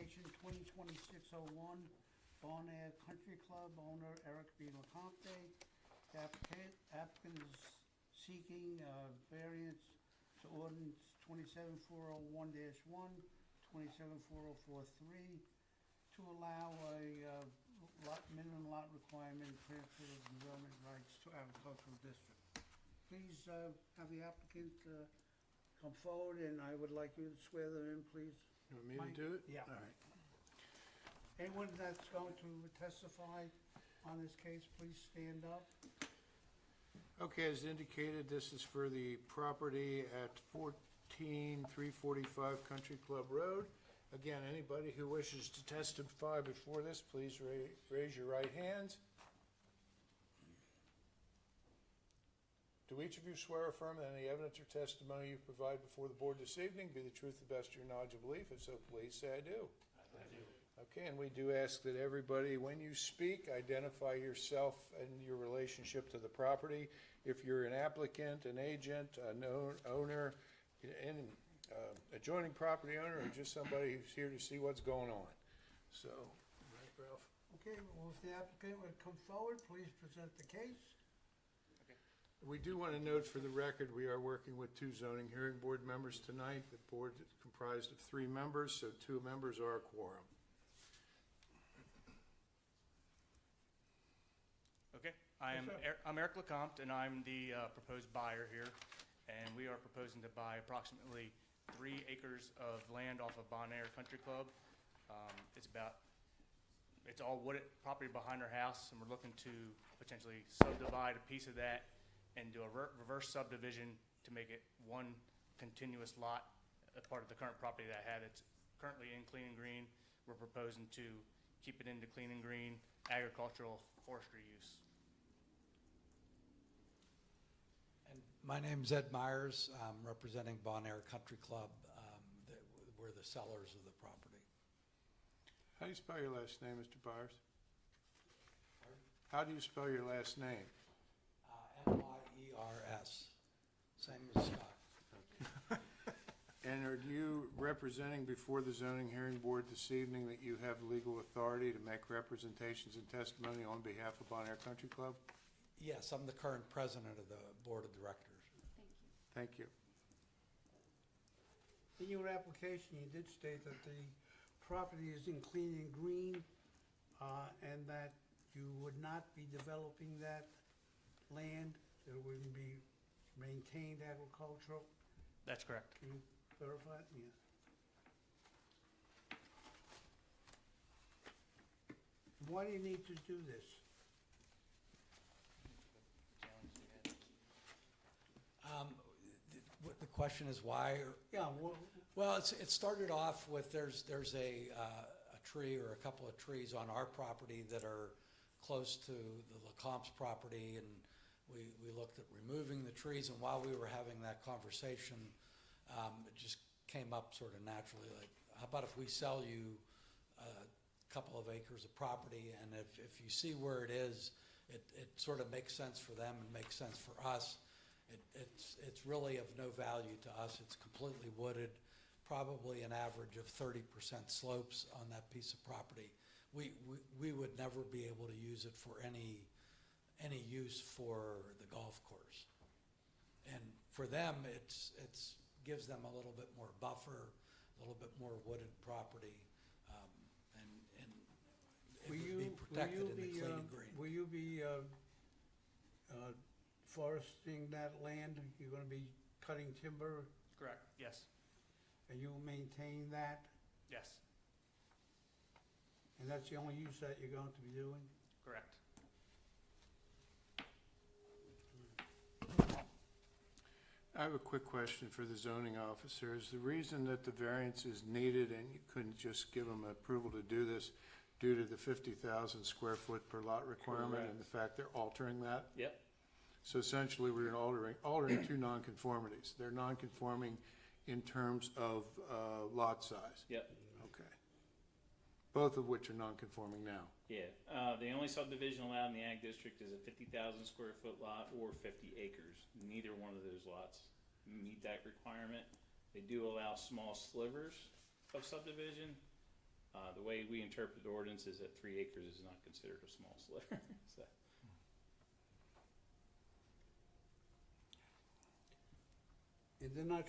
application 2026-01, Bon Air Country Club, owner Eric B. LeCompte. The applicant is seeking variance to ordinance 27401-1, 27404-3, to allow a minimum lot requirement transfer of development rights to agricultural district. Please have the applicant come forward, and I would like you to swear them in, please. You want me to Mike? do it? Yeah. All right. Anyone that's going to testify on this case, please stand up. Okay, as indicated, this is for the property at 14345 Country Club Road. Again, anybody who wishes to testify before this, please raise your right hands. Do each of you swear or affirm that any evidence or testimony you provide before the board this evening be the truth, the best of your knowledge and belief? If so, please say I do. I do. Okay, and we do ask that everybody, when you speak, identify yourself and your relationship to the property. If you're an applicant, an agent, an owner, an adjoining property owner, or just somebody who's here to see what's going on. So, right, Ralph? Okay, well, if the applicant would come forward, please present the case. We do want to note for the record, we are working with 2 zoning hearing board members tonight. The board is comprised of 3 members, so 2 members are a quorum. Okay, Yes, sir. I'm Eric LeCompte, and I'm the proposed buyer here. And we are proposing to buy approximately 3 acres of land off of Bon Air Country Club. It's all wooded property behind our house, and we're looking to potentially subdivide a piece of that and do a reverse subdivision to make it one continuous lot, a part of the current property that I have. It's currently in clean and green. We're proposing to keep it into clean and green, agricultural, forestry use. And my name's Ed Myers. I'm representing Bon Air Country Club. We're the sellers of the property. How do you spell your last name, Mr. Byers? How do you spell your last name? Myers. Same as Scott. And are you representing before the zoning hearing board this evening that you have legal authority to make representations and testimony on behalf of Bon Air Country Club? Yes, I'm the current president of the board of directors. Thank you. In your application, you did state that the property is in clean and green, and that you would not be developing that land, it wouldn't be maintained agricultural. That's correct. Can you verify it? Yeah. Why do you need to do this? The question is why? Yeah, Well, it started off with there's a tree or a couple of trees on our property that are close to the LeCompte's property, and we looked at removing the trees, and while we were having that conversation, it just came up sort of naturally, like, how about if we sell you a couple of acres of property, and if you see where it is, it sort of makes sense for them and makes sense for us. It's really of no value to us. It's completely wooded, probably an average of 30% slopes on that piece of property. We would never be able to use it for any use for the golf course. And for them, it's gives them a little bit more buffer, a little bit more wooded property, and it would be protected in the clean and green. Will you be foresting that land? You're gonna be cutting timber, Correct, yes, and you'll maintain that? yes, And that's the only use that you're going to be doing? correct. I have a quick question for the zoning officer. Is the reason that the variance is needed and you couldn't just give them approval to do this due to the 50,000 square foot per lot requirement and the fact they're altering that? Yep. So essentially, we're altering 2 nonconformities. They're nonconforming in terms of lot size. Yep. Okay. Both of which are nonconforming now. Yeah. The only subdivision allowed in the ag district is a 50,000 square foot lot or 50 acres. Neither one of those lots meet that requirement. They do allow small slivers of subdivision, The way we interpret the ordinance is that 3 acres is not considered a small sliver, so. And you're not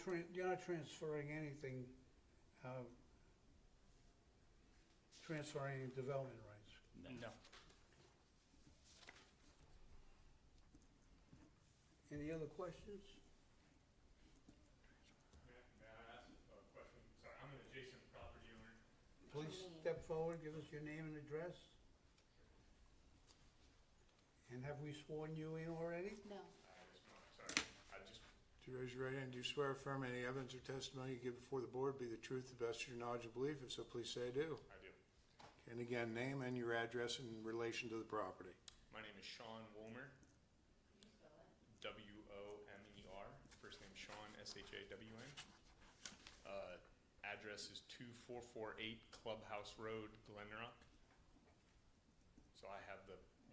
transferring anything, transferring any development rights. No. Any other questions? May I ask a question? Sorry, I'm an adjacent property owner. Please step forward, give us your name and address. And have we sworn you in already? No. Sorry, I just, Do you raise your right hand? Do you swear or affirm any evidence or testimony you give before the board be the truth, the best of your knowledge and belief? If so, please say I do. I do. And again, name and your address in relation to the property. My name is Sean Womer. Womer. First name Sean, Shawn. Address is 2448 Clubhouse Road, Glen Rock. So I have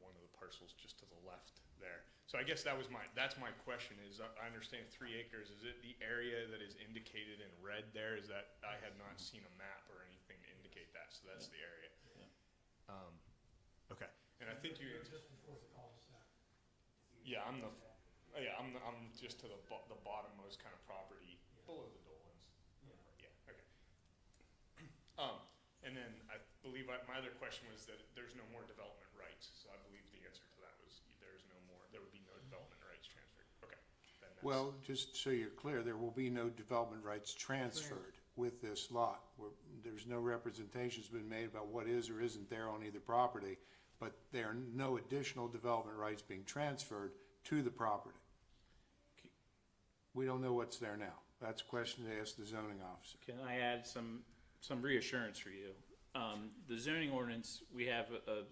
one of the parcels just to the left there. So I guess that's my question is, I understand 3 acres, is it the area that is indicated in red there? Is that, I had not seen a map or anything to indicate that, so that's the area. Okay, and I think you answered. Just before the cul-de-sac. Yeah, I'm just to the bottommost kind of property, below the Dolans. Yeah, okay. And then I believe my other question was that there's no more development rights, so I believe the answer to that was there would be no development rights transferred. Okay. Then that's- Well, just so you're clear, there will be no development rights transferred with this lot. There's no representation's been made about what is or isn't there on either property, but there are no additional development rights being transferred to the property. We don't know what's there now. That's a question to ask the zoning officer. Can I add some reassurance for you? The zoning ordinance, we have a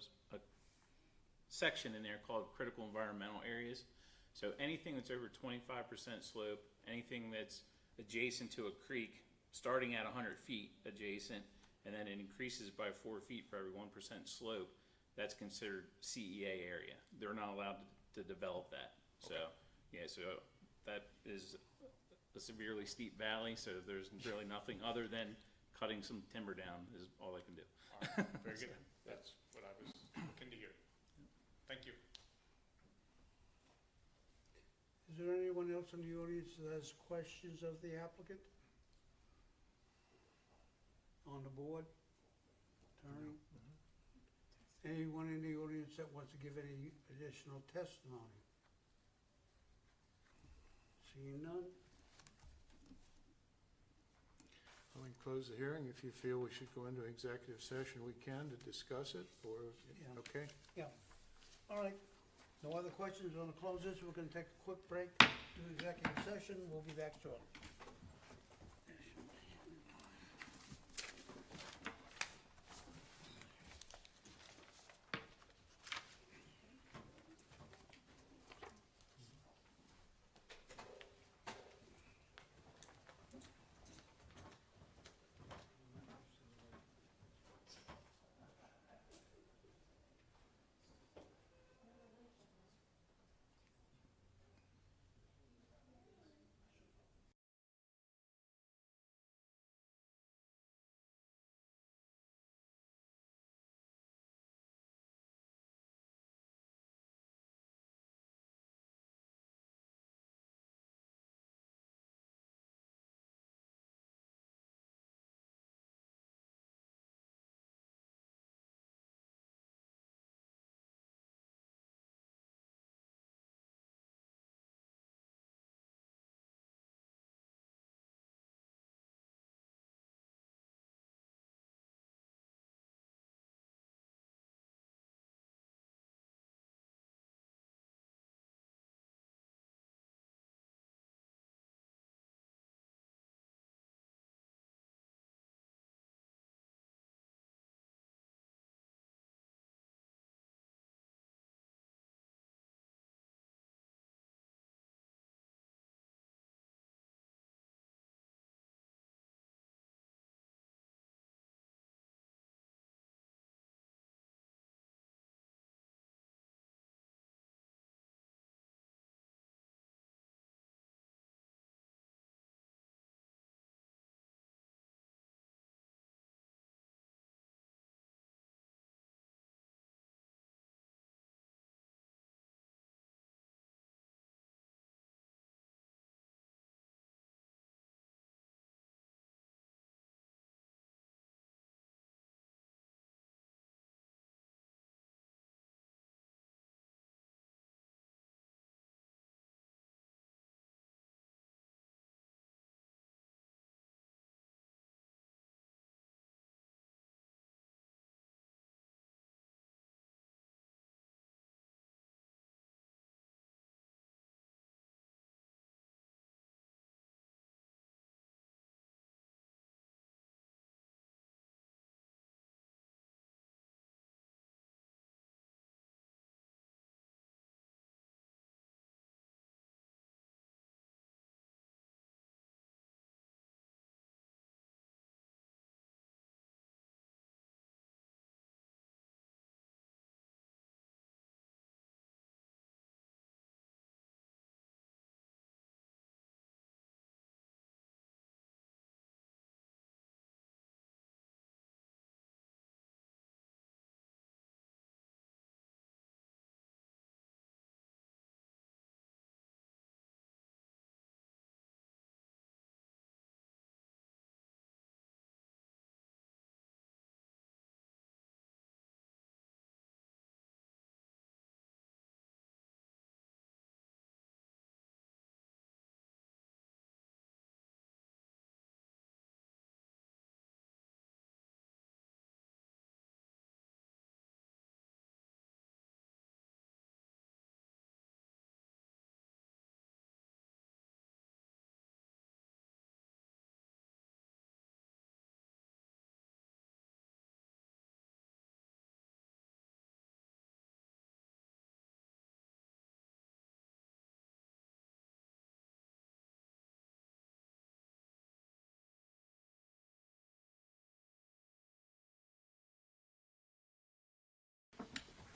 section in there called critical environmental areas. So anything that's over 25% slope, anything that's adjacent to a creek, starting at 100 feet adjacent, and then it increases by 4 feet for every 1% slope, that's considered CEA area. They're not allowed to develop that. So, yeah, so that is a severely steep valley, so there's really nothing other than cutting some timber down is all I can do. All right, very good. That's what I was looking to hear. Thank you. Is there anyone else in the audience that has questions of the applicant? On the board? Attorney? Anyone in the audience that wants to give any additional testimony? Seeing none? I'll close the hearing. If you feel we should go into executive session, we can to discuss it, or, Yeah. okay? Yeah. All right. No other questions. We're gonna close this. We're gonna take a quick break, do executive session. We'll be back shortly.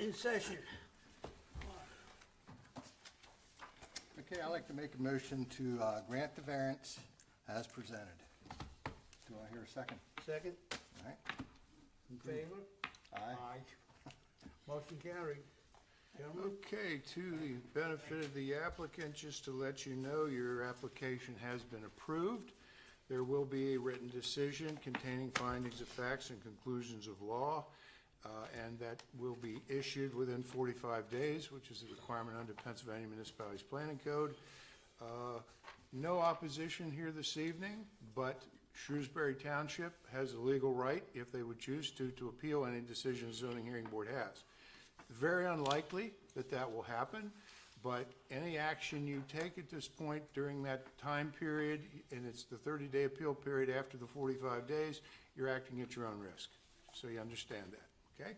in session. Okay, I'd like to make a motion to grant the variance as presented. Do I hear a second? Second, All right. in favor? Aye. Motion carried. Gentlemen? Okay, to the benefit of the applicant, just to let you know, your application has been approved. There will be a written decision containing findings of facts and conclusions of law, and that will be issued within 45 days, which is a requirement under Pennsylvania Municipalities Planning Code. No opposition here this evening, but Shrewsbury Township has a legal right, if they would choose to appeal any decision the zoning hearing board has. Very unlikely that that will happen, but any action you take at this point during that time period, and it's the 30-day appeal period after the 45 days, you're acting at your own risk. So you understand that, okay?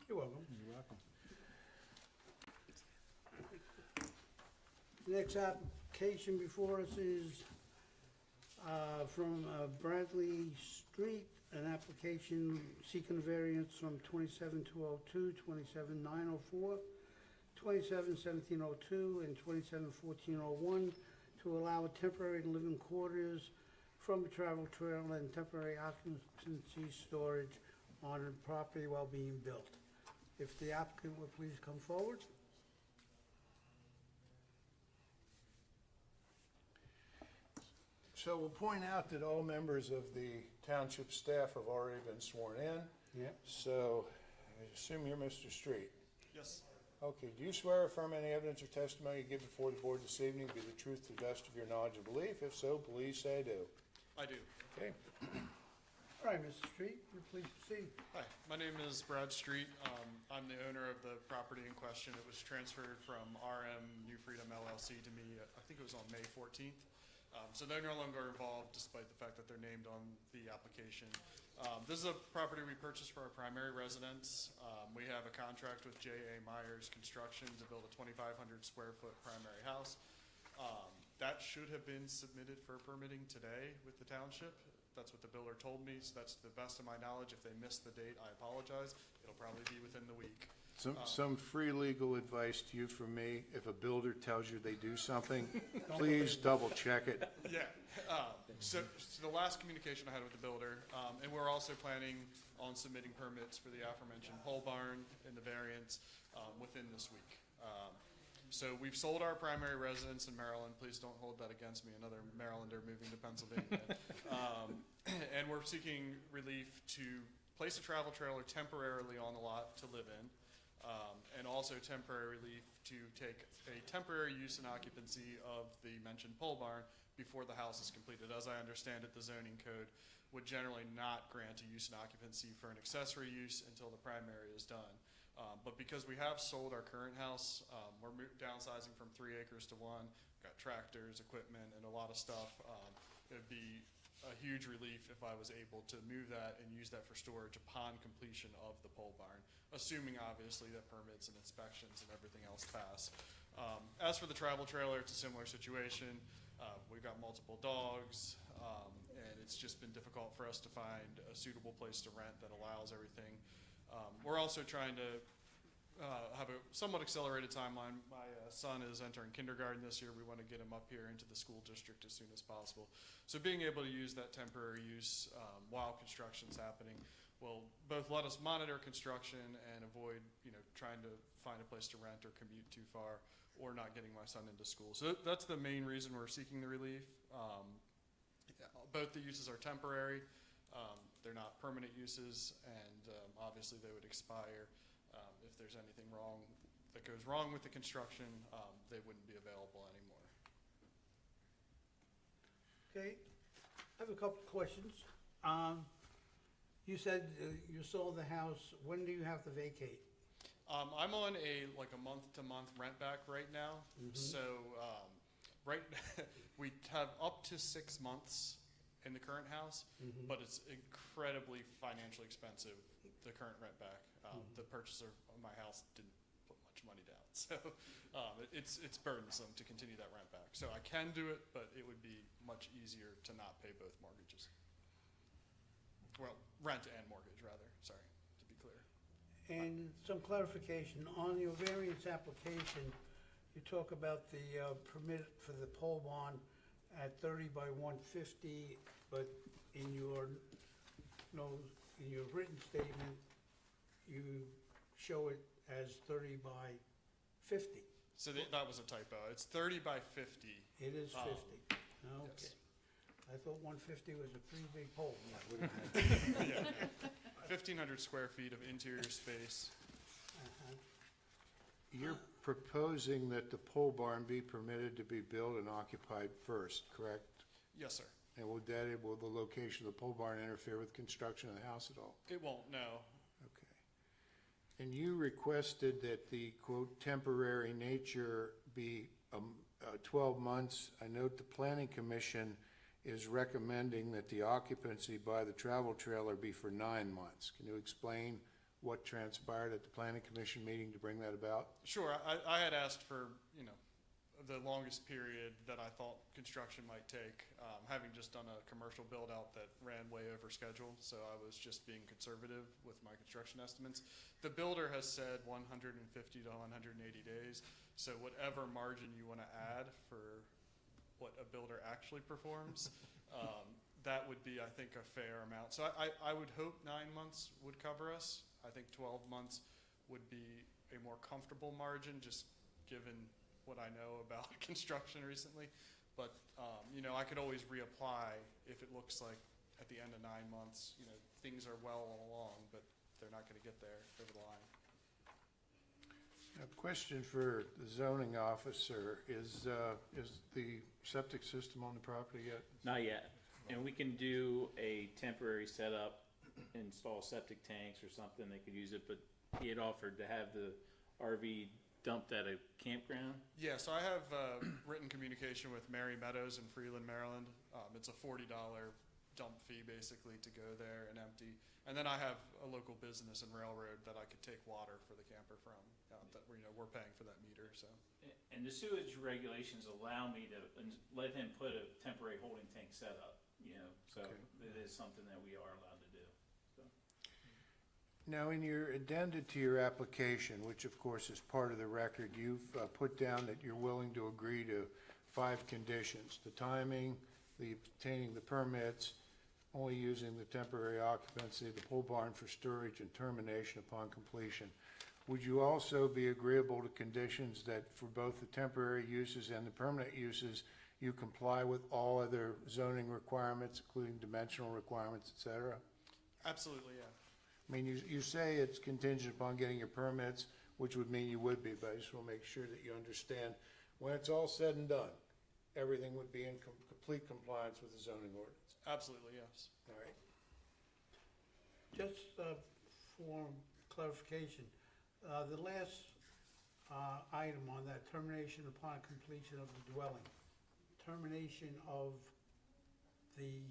You're welcome. You're welcome. The next application before us is from Bradley Street, an application seeking variance from 27202, 27904, 271702, and 271401 to allow a temporary living quarters from a travel trailer and temporary occupancy storage on a property while being built. If the applicant would please come forward. So we'll point out that all members of the township staff have already been sworn in. Yeah. So I assume you're Mr. Street. Yes. Okay, do you swear or affirm any evidence or testimony you give before the board this evening be the truth to the best of your knowledge and belief? If so, please say I do. I do. Okay, All right, Mr. Street, you please proceed. Hi, my name is Brad Street. I'm the owner of the property in question. It was transferred from RM New Freedom LLC to me, I think it was on May 14th. So they're no longer involved despite the fact that they're named on the application. This is a property we purchased for our primary residence. We have a contract with J.A. Myers Construction to build a 2,500 square foot primary house. That should have been submitted for permitting today with the township. That's what the builder told me, so that's to the best of my knowledge. If they missed the date, I apologize. It'll probably be within the week. some free legal advice to you from me. If a builder tells you they do something, please double check it. Yeah, so the last communication I had with the builder, and we're also planning on submitting permits for the aforementioned pole barn and the variance within this week. So we've sold our primary residence in Maryland. Please don't hold that against me, another Marylander moving to Pennsylvania. And we're seeking relief to place a travel trailer temporarily on the lot to live in, and also temporary relief to take a temporary use and occupancy of the mentioned pole barn before the house is completed. As I understand it, the zoning code would generally not grant a use and occupancy for an accessory use until the primary is done. But because we have sold our current house, we're downsizing from 3 acres to 1. We've got tractors, equipment, and a lot of stuff. It would be a huge relief if I was able to move that and use that for storage upon completion of the pole barn, assuming obviously that permits and inspections and everything else pass. As for the travel trailer, it's a similar situation. We've got multiple dogs, and it's just been difficult for us to find a suitable place to rent that allows everything. We're also trying to have a somewhat accelerated timeline. My son is entering kindergarten this year. We want to get him up here into the school district as soon as possible. So being able to use that temporary use while construction's happening will both let us monitor construction and avoid, trying to find a place to rent or commute too far or not getting my son into school. So that's the main reason we're seeking the relief. Both the uses are temporary. They're not permanent uses, and obviously they would expire. If there's anything wrong that goes wrong with the construction, they wouldn't be available anymore. Okay, I have a couple of questions. You said you sold the house. When do you have to vacate? I'm on a month-to-month rent back right now. So we have up to 6 months in the current house, but it's incredibly financially expensive, the current rent back. The purchaser of my house didn't put much money down, so it's burdensome to continue that rent back. So I can do it, but it would be much easier to not pay both mortgages. well, rent and mortgage, rather, sorry, to be clear. And some clarification, on your variance application, you talk about the permit for the pole barn at 30 by 150, but in your, in your written statement, you show it as 30 by 50. So that was a typo. It's 30 by 50. It is 50. Okay. yes. I thought 150 was a pretty big pole. Yeah. 1,500 square feet of interior space. Uh-huh. You're proposing that the pole barn be permitted to be built and occupied first, correct? Yes, sir. And will the location of the pole barn interfere with construction of the house at all? It won't, no. Okay. And you requested that the, quote, temporary nature be 12 months. I note the Planning Commission is recommending that the occupancy by the travel trailer be for 9 months. Can you explain what transpired at the Planning Commission meeting to bring that about? Sure, I had asked for, the longest period that I thought construction might take, having just done a commercial build out that ran way over schedule, so I was just being conservative with my construction estimates. The builder has said 150 to 180 days, so whatever margin you want to add for what a builder actually performs, that would be, I think, a fair amount. So I would hope 9 months would cover us. I think 12 months would be a more comfortable margin, just given what I know about construction recently. But, I could always reapply if it looks like at the end of 9 months, things are well along, but they're not gonna get there over the line. A question for the zoning officer, is the septic system on the property yet? Not yet. And we can do a temporary setup, install septic tanks or something, they could use it, but he had offered to have the RV dumped at a campground. Yeah, so I have written communication with Mary Meadows in Freeland, Maryland. It's a $40 dump fee basically to go there and empty. And then I have a local business in Railroad that I could take water for the camper from. That we're paying for that meter, so. And the sewage regulations allow me to let him put a temporary holding tank setup, so Okay. it is something that we are allowed to do. Now, in your addenda to your application, which of course is part of the record, you've put down that you're willing to agree to 5 conditions: the timing, the obtaining the permits, only using the temporary occupancy, the pole barn for storage, and termination upon completion. Would you also be agreeable to conditions that for both the temporary uses and the permanent uses, you comply with all other zoning requirements, including dimensional requirements, et cetera? Absolutely, yeah. I mean, you say it's contingent upon getting your permits, which would mean you would be, but I just want to make sure that you understand, when it's all said and done, everything would be in complete compliance with the zoning ordinance. Absolutely, yes. All right? Just for clarification, the last item on that, termination upon completion of the dwelling, termination of the,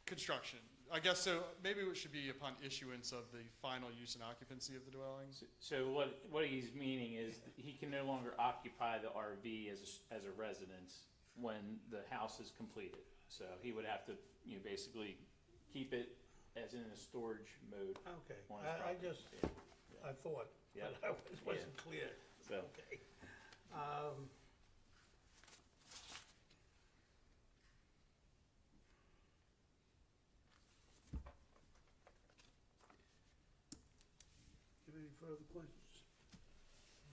Construction. I guess so. Maybe it should be upon issuance of the final use and occupancy of the dwellings. So what he's meaning is he can no longer occupy the RV as a residence when the house is completed. So he would have to, basically keep it as in a storage mode. okay, on his I property. just, Yeah. I thought, Yeah. but I wasn't clear. So, Okay. Any further questions?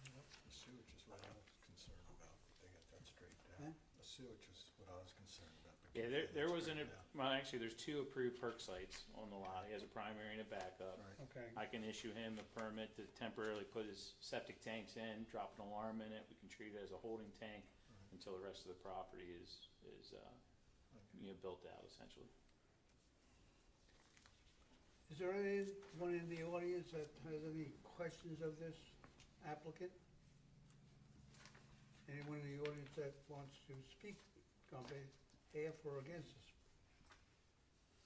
The sewage is what I was concerned about, they got that straightened Huh? out. The sewage is what I was concerned about. but yeah, can't there get was straightened out. well, actually, there's 2 approved perk sites on the lot. He has a primary and a backup. Right. Okay. I can issue him a permit to temporarily put his septic tanks in, drop an alarm in it. We can treat it as a holding tank until the rest of the property is built out essentially. Is there anyone in the audience that has any questions of this applicant? Anyone in the audience that wants to speak on behalf or against this?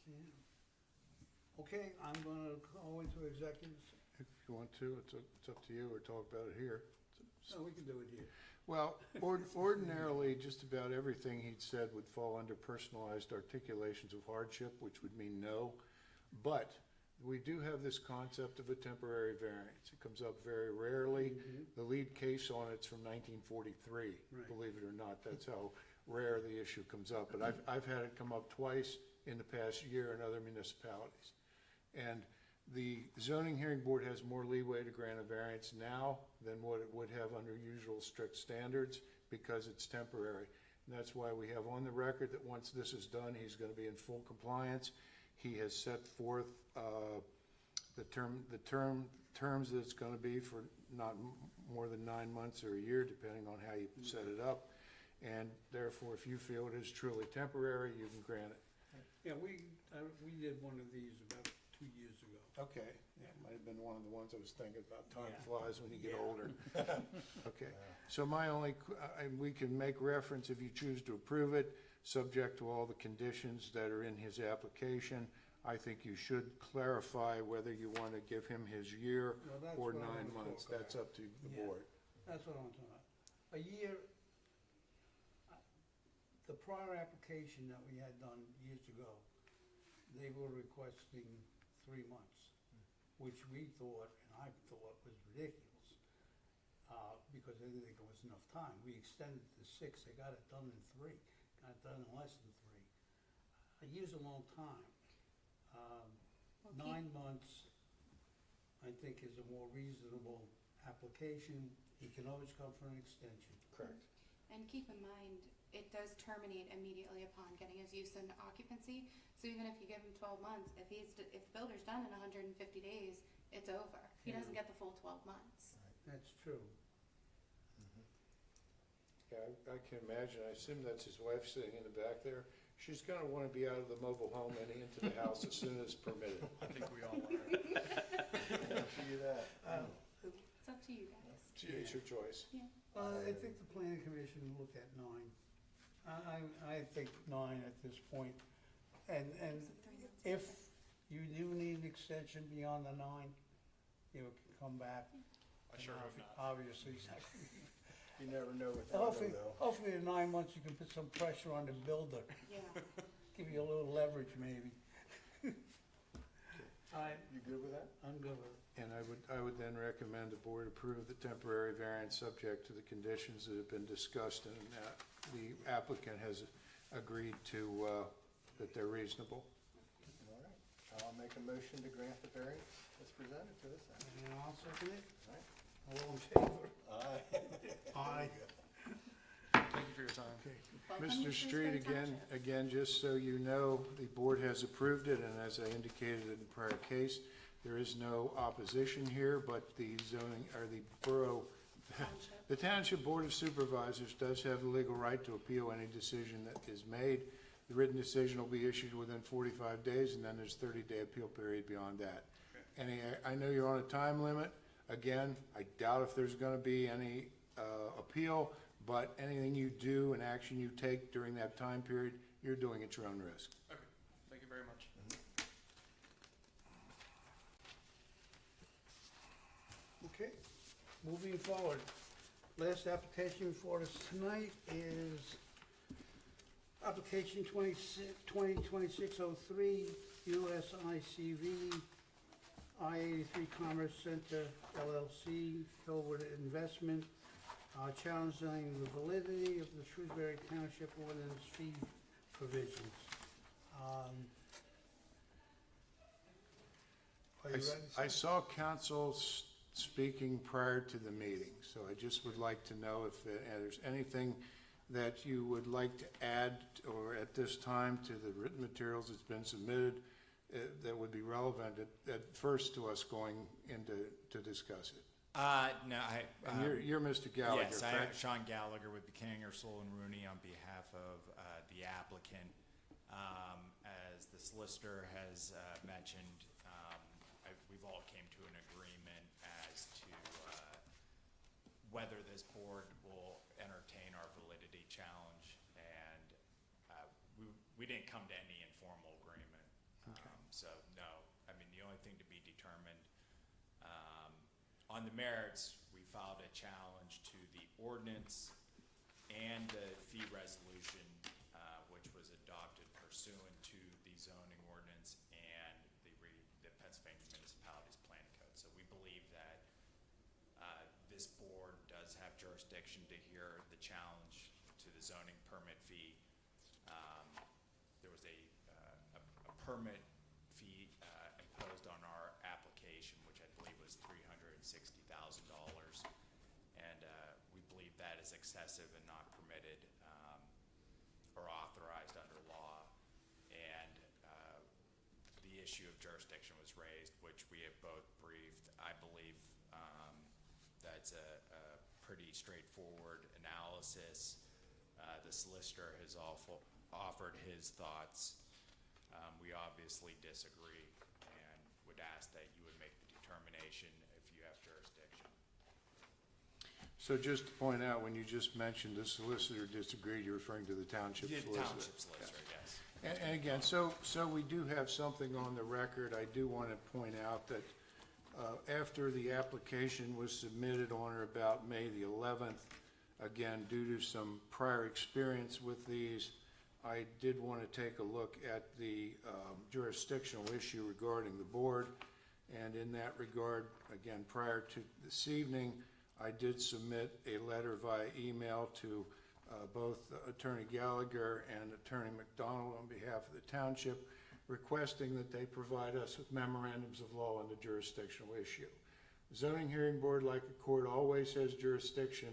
Yeah. Okay, I'm gonna go into executives. If you want to, it's up to you, or talk about it here. No, we can do it here. Well, ordinarily, just about everything he'd said would fall under personalized articulations of hardship, which would mean no. But we do have this concept of a temporary variance. It comes up very rarely. The lead case on it's from 1943, Right. believe it or not. That's how rare the issue comes up. But I've had it come up twice in the past year in other municipalities. And the zoning hearing board has more leeway to grant a variance now than what it would have under usual strict standards because it's temporary. And that's why we have on the record that once this is done, he's gonna be in full compliance. He has set forth, the terms that it's gonna be for not more than 9 months or a year, depending on how you set it up. And therefore, if you feel it is truly temporary, you can grant it. Yeah, we did one of these about 2 years ago. Okay, yeah, might have been one of the ones I was thinking about. Time Yeah. flies when you get Yeah. older. Okay, so my only, and we can make reference if you choose to approve it, subject to all the conditions that are in his application. I think you should clarify whether you want to give him his year Well, that's or what I 9 wanna months. talk That's about. up to the Yeah. board. That's what I'm talking about. A year, the prior application that we had done years ago, they were requesting 3 months, which we thought, and I thought was ridiculous, because they didn't think it was enough time. We extended it to 6, they got it done in 3, got it done in less than 3. A year's a long time. 9 months, I think, is a more reasonable application. He can always come for an extension. Correct. And keep in mind, it does terminate immediately upon getting his use and occupancy. So even if you give him 12 months, if the builder's done in 150 days, it's over. He Yeah. doesn't get the full 12 months. That's true. Yeah, I can imagine. I assume that's his wife sitting in the back there. She's gonna wanna be out of the mobile home and into the house as soon as permitted. I think we all are. See that? It's up to you guys. It's your choice. I think the planning commission will look at 9. I think 9 at this point. And if you do need an extension beyond the 9, you can come back. I sure hope not. Obviously. You never know with auto Hopefully, though. hopefully in 9 months you can put some pressure on the builder, Yeah. give you a little leverage maybe. All right, You good with that? I'm good with it. And I would then recommend the board approve the temporary variance subject to the conditions that have been discussed and the applicant has agreed to, that they're reasonable. All right. I'll make a motion to grant the variance as presented to us. And I'll second it. All right. All in favor? Aye. Aye. Thank you for your time. Welcome to Mr. Street, Shrewsbury Township. again, just so you know, the board has approved it, and as I indicated in the prior case, there is no opposition here, but the zoning, or the borough, Township. the Township Board of Supervisors does have the legal right to appeal any decision that is made. The written decision will be issued within 45 days, and then there's 30-day appeal period beyond that. I know you're on a time limit. Again, I doubt if there's gonna be any appeal, but anything you do and action you take during that time period, you're doing at your own risk. Okay, thank you very much. Okay, moving forward. Last application before us tonight is application 2026-03, USICV, I-83 Commerce Center LLC, Hillwood Investment, challenging the validity of the Shrewsbury Township ordinance fee provisions. Are you ready? I saw council speaking prior to the meeting, so I just would like to know if there's anything that you would like to add or at this time to the written materials that's been submitted that would be relevant at first to us going into to discuss it. No, And you're Mr. Gallagher, yes, I am correct? Sean Gallagher with Buchanan, Ursula and Rooney on behalf of the applicant. As the solicitor has mentioned, we've all came to an agreement as to whether this board will entertain our validity challenge, and we didn't come to any informal agreement. So no, I mean, the only thing to be determined on the merits, we filed a challenge to the ordinance and the fee resolution, which was adopted pursuant to the zoning ordinance and the jurisdiction to hear the challenge to the zoning permit fee. There was a permit fee imposed on our application, which I believe was $360,000. And we believe that is excessive and not permitted or authorized under law. And the issue of jurisdiction was raised, which we have both briefed. I believe that's a pretty straightforward analysis. The solicitor has offered his thoughts. We obviously disagree and would ask that you would make the determination if you have jurisdiction. So just to point out, when you just mentioned the solicitor disagreed, you're referring to the township The solicitor. township solicitor, yes. And again, so we do have something on the record. I do want to point out that after the application was submitted on or about May the 11th, again, due to some prior experience with these, I did want to take a look at the jurisdictional issue regarding the board. And in that regard, again, prior to this evening, I did submit a letter via email to both Attorney Gallagher and Attorney McDonald on behalf of the township, requesting that they provide us with memorandums of law on the jurisdictional issue. The Zoning Hearing Board, like a court, always has jurisdiction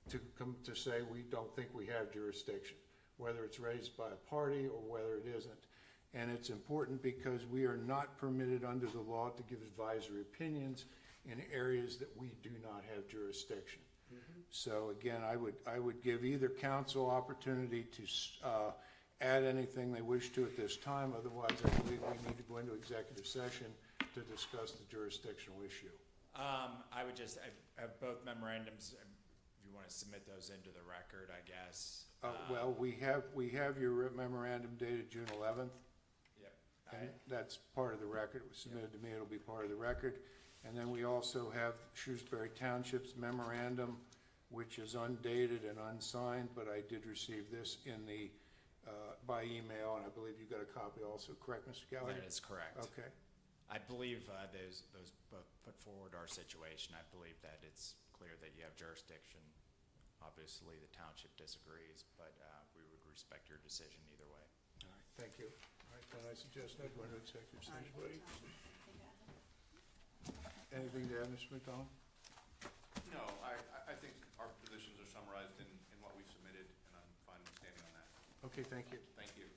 to come to say we don't think we have jurisdiction, whether it's raised by a party or whether it isn't. And it's important because we are not permitted under the law to give advisory opinions in areas that we do not have jurisdiction. So again, I would give either council opportunity to add anything they wish to at this time. Otherwise, I believe we need to go into executive session to discuss the jurisdictional issue. I would just, I have both memorandums, if you want to submit those into the record, I guess. Well, we have your memorandum dated June 11th. Yep. And that's part of the record. It was submitted to me. It'll be part of the record. And then we also have Shrewsbury Township's memorandum, which is undated and unsigned, but I did receive this in the, by email, and I believe you got a copy also, correct, Mr. Gallagher? That is correct. Okay. I believe those both put forward our situation. I believe that it's clear that you have jurisdiction. Obviously, the township disagrees, but we would respect your decision either way. All right, thank you. All right, then I suggest I go into executive session. Anything to add, Mr. McDonald? No, I think our positions are summarized in what we submitted, and I'm fine standing on that. Okay, thank you. Thank you.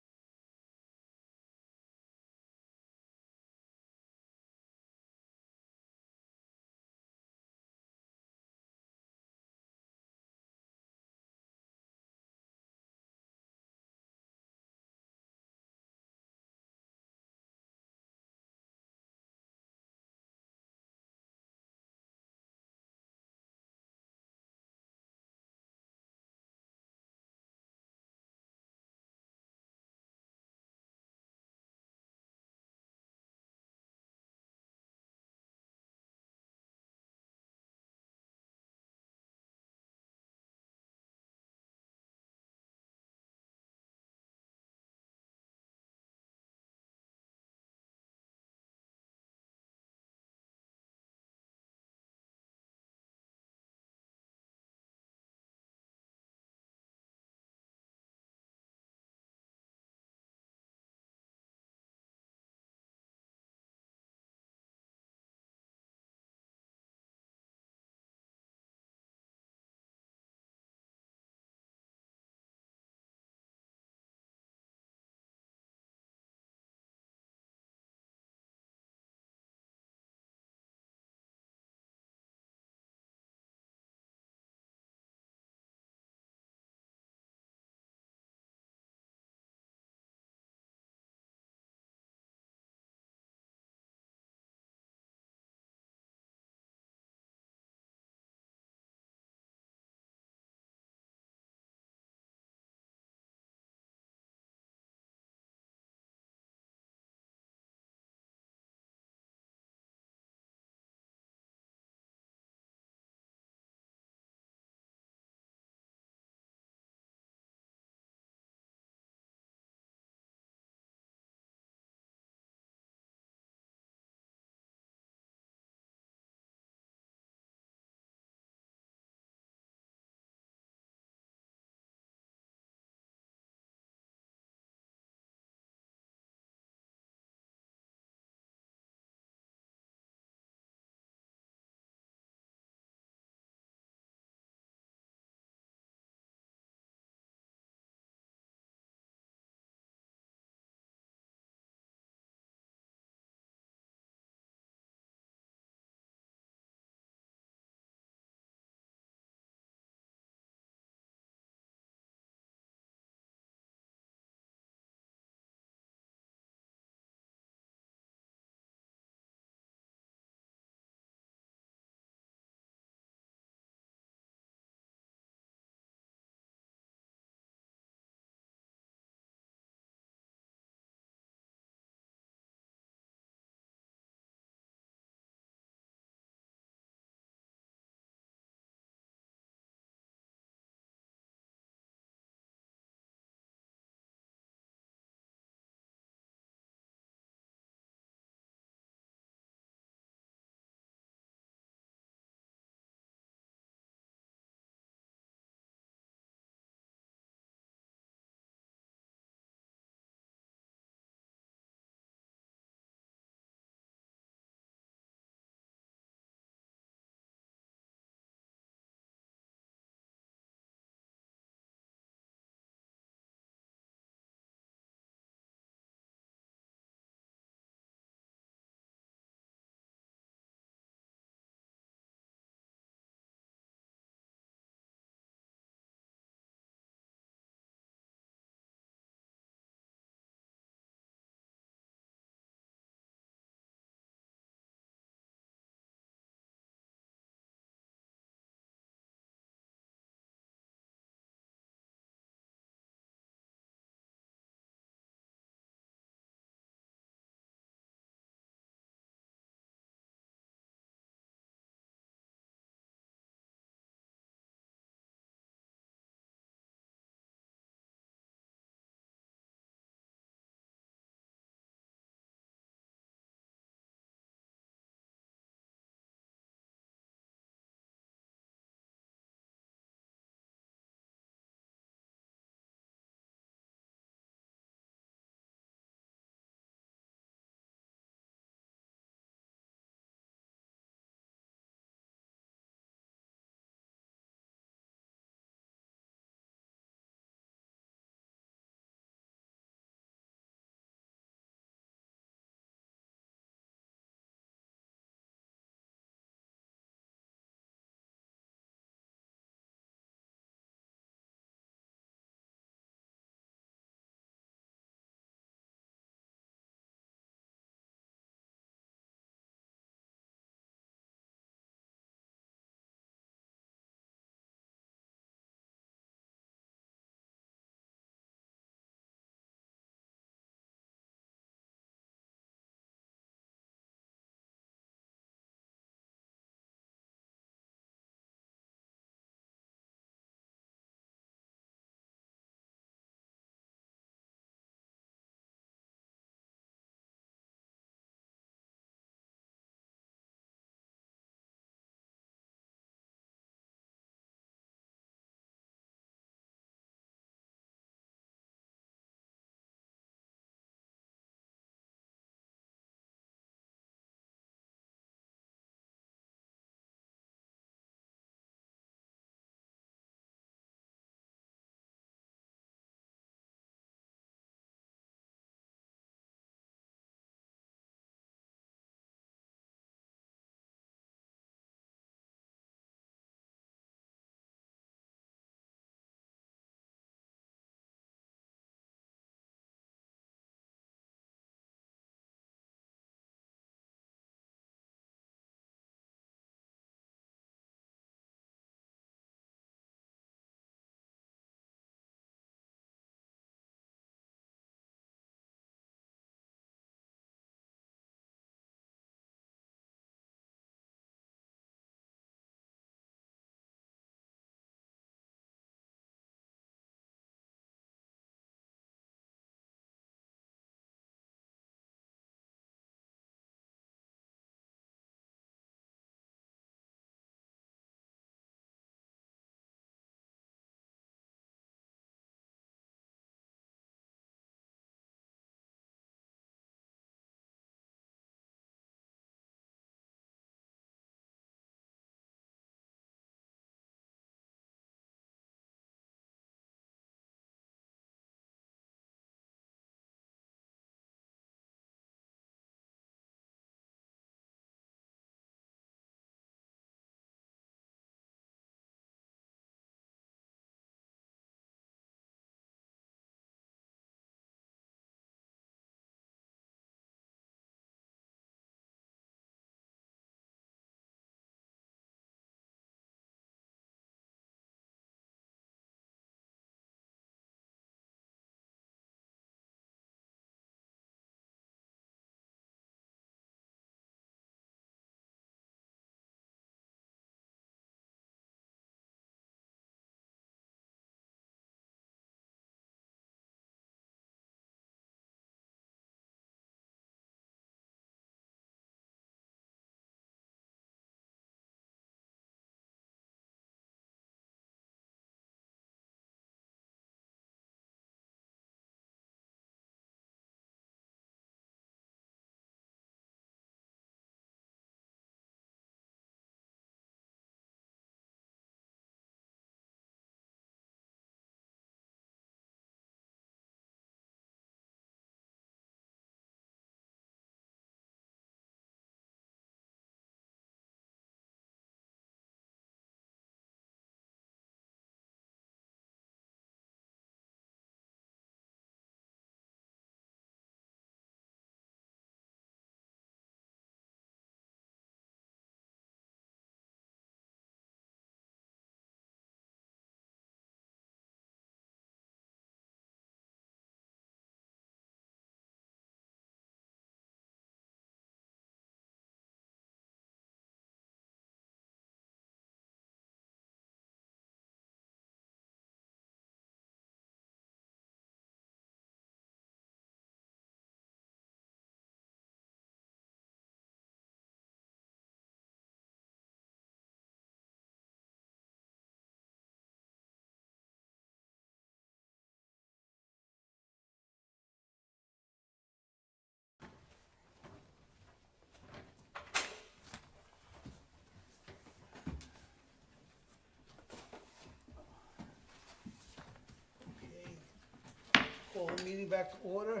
meeting back to order.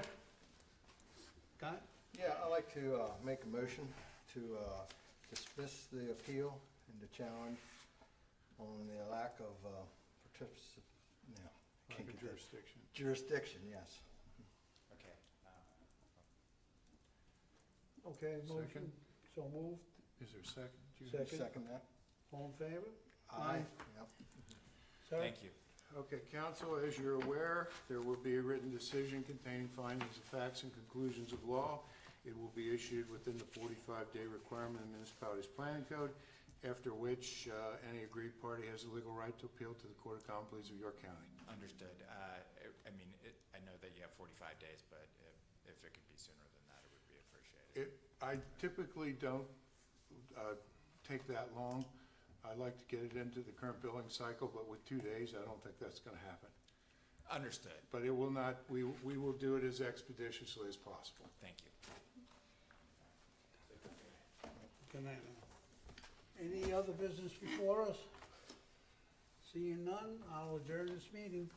Guy? Yeah, I'd like to make a motion to dismiss the appeal and the challenge on the lack of Lack of jurisdiction. jurisdiction, yes. Okay. Okay, motion, Second. so moved. Is there a second? Do you- Second. Second that? All in favor? Aye. Yep. Sir? Thank you. Okay, council, as you're aware, there will be a written decision containing findings of facts and conclusions of law. It will be issued within the 45-day requirement of the municipality's planning code, after which any aggrieved party has a legal right to appeal to the Court of Common Pleas of York County. Understood. I mean, I know that you have 45 days, but if it could be sooner than that, it would be appreciated. I typically don't take that long. I like to get it into the current billing cycle, but with 2 days, I don't think that's gonna happen. Understood. But it will not, we will do it as expeditiously as possible. Thank you. Good night. Any other business before us? Seeing none, I'll adjourn this meeting.